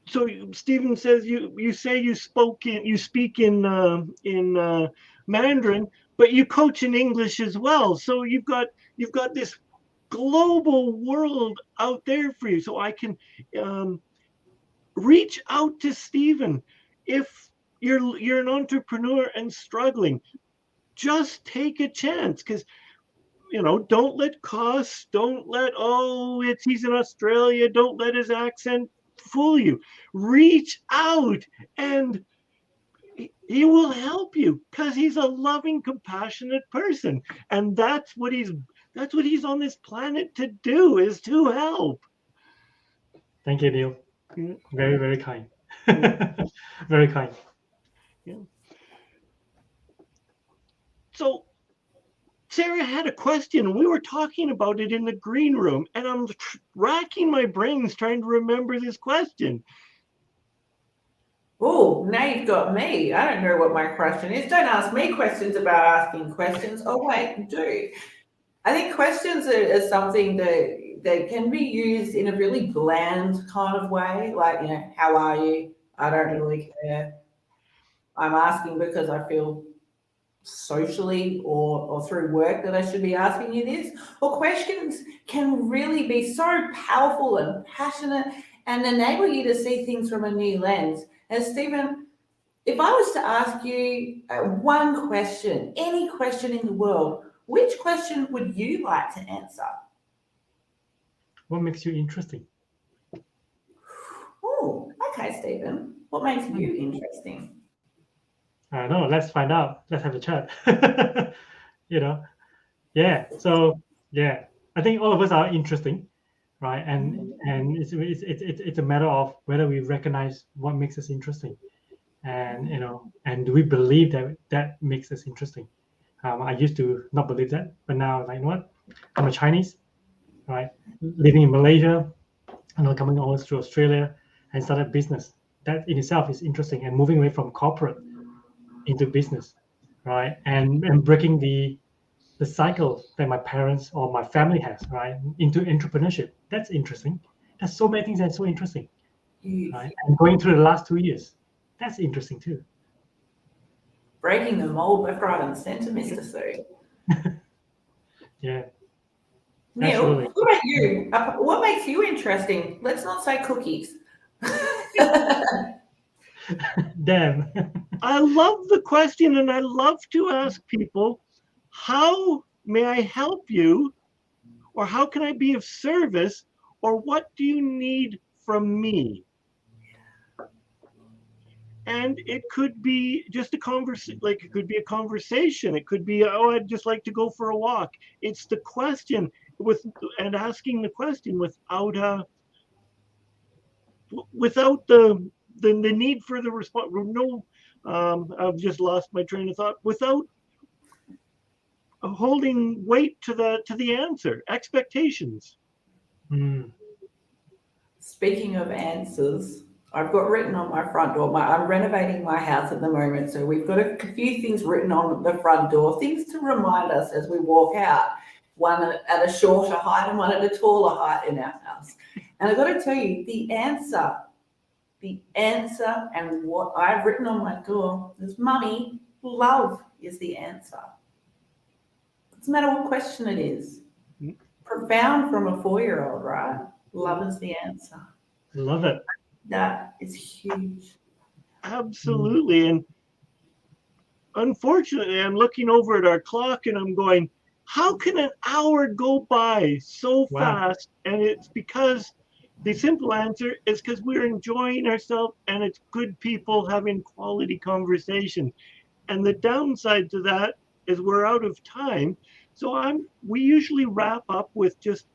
so Stephen says you say you speak in Mandarin, but you coach in English as well. So you've got this global world out there for you. So I can reach out to Stephen if you're an entrepreneur and struggling. Just take a chance, because don't let costs, don't let he's in Australia, don't let his accent fool you. Reach out, and he will help you, because he's a loving, compassionate person, and that's what he's on this planet to do, is to help. Thank you, Neil. Yeah. Very, very kind. Very kind. Yeah. So Sarah had a question. We were talking about it in the green room, and I'm racking my brains trying to remember this question. Oh, now you've got me. I don't know what my question is. Don't ask me questions about asking questions. Oh, wait, do. I think questions are something that can be used in a really bland kind of way. Like, how are you? I don't really care. I'm asking because I feel socially or through work that I should be asking you this. Or questions can really be so powerful and passionate and enable you to see things from a new lens. As Stephen, If I was to ask you one question, any question in the world, which question would you like to answer? What makes you interesting? Oh, okay, Stephen. What makes you interesting? I don't know. Let's find out. Let's have a chat. Yeah. So yeah, I think all of us are interesting, right? And it's a matter of whether we recognize what makes us interesting, and and do we believe that makes us interesting. I used to not believe that, but now, like, you know what? I'm a Chinese, right? Living in Malaysia, coming over to Australia and started business. That in itself is interesting, and moving away from corporate into business, right? And breaking the cycle that my parents or my family has, right, into entrepreneurship. That's interesting. There's so many things that's so interesting, right? And going through the last 2 years, that's interesting too. Breaking the mold left, right, and centre, Mr. Soo. Yeah. Neil, Absolutely. what about you? What makes you interesting? Let's not say cookies. Damn. I love the question, and I love to ask people, how may I help you? Or how can I be of service? Or what do you need from me? And it could be just a conversation, like it could be a conversation. It could be, oh, I'd just like to go for a walk. It's the question and asking the question without the need for the response. No, I've just lost my train of thought. Without holding weight to the answer, expectations. Speaking of answers, I've got written on my front door, I'm renovating my house at the moment, so we've got a few things written on the front door, things to remind us as we walk out, one at a shorter height and one at a taller height in our house. And I've got to tell you, the answer and what I've written on my door is, Mummy, love is the answer. Doesn't matter what question it is. Profound from a 4-year-old, right? Love is the answer. Love it. That is huge. Absolutely. And unfortunately, I'm looking over at our clock and I'm going, how can an hour go by so fast? And it's because the simple answer is because we're enjoying ourselves and it's good people having quality conversation. And the downside to that is we're out of time. So we usually wrap up with just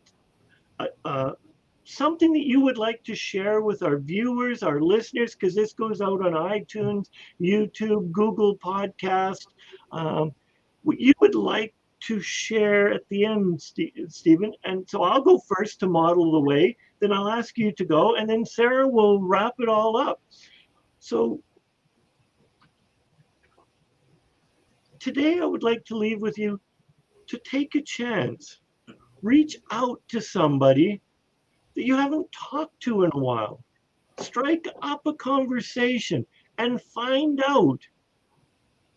something that you would like to share with our viewers, our listeners, because this goes out on iTunes, YouTube, Google Podcast. What you would like to share at the end, Stephen. And so I'll go first to model the way, then I'll ask you to go, and then Sarah will wrap it all up. So today I would like to leave with you to take a chance. Reach out to somebody that you haven't talked to in a while. Strike up a conversation and find out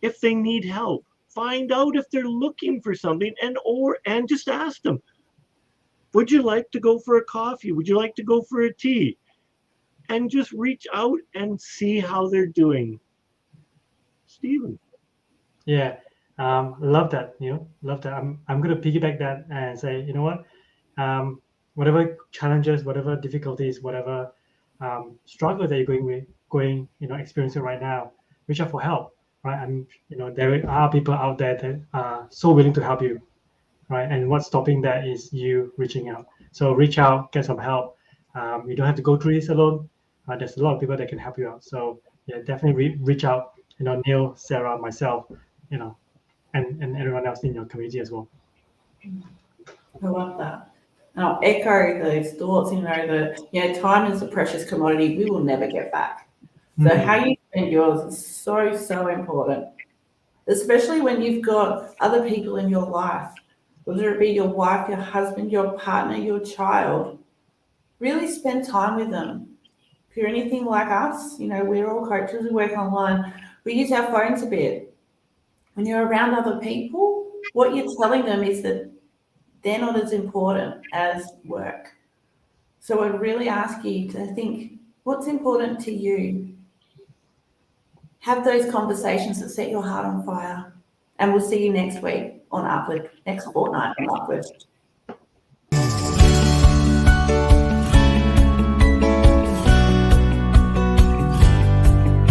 if they need help. Find out if they're looking for something, and just ask them, would you like to go for a coffee? Would you like to go for a tea? And just reach out and see how they're doing. Stephen. Yeah, love that, Neil. Love that. I'm going to piggyback that and say, you know what? Whatever challenges, whatever difficulties, whatever struggles that you're experiencing right now, reach out for help, right? And there are people out there that are so willing to help you, right? And what's stopping that is you reaching out. So reach out, get some help. You don't have to go through this alone. There's a lot of people that can help you out. So yeah, definitely reach out. Neil, Sarah, myself, and everyone else in your community as well. I love that. I'll echo those thoughts, that time is a precious commodity we will never get back. So how you spend yours is so, so important, especially when you've got other people in your life, whether it be your wife, your husband, your partner, your child. Really spend time with them. If you're anything like us, we're all coaches, we work online, we use our phones a bit. When you're around other people, what you're telling them is that they're not as important as work. So I'd really ask you to think, what's important to you? have those conversations that set your heart on fire. And we'll see you next week on UPLIFT, next fortnight on UPLIFT.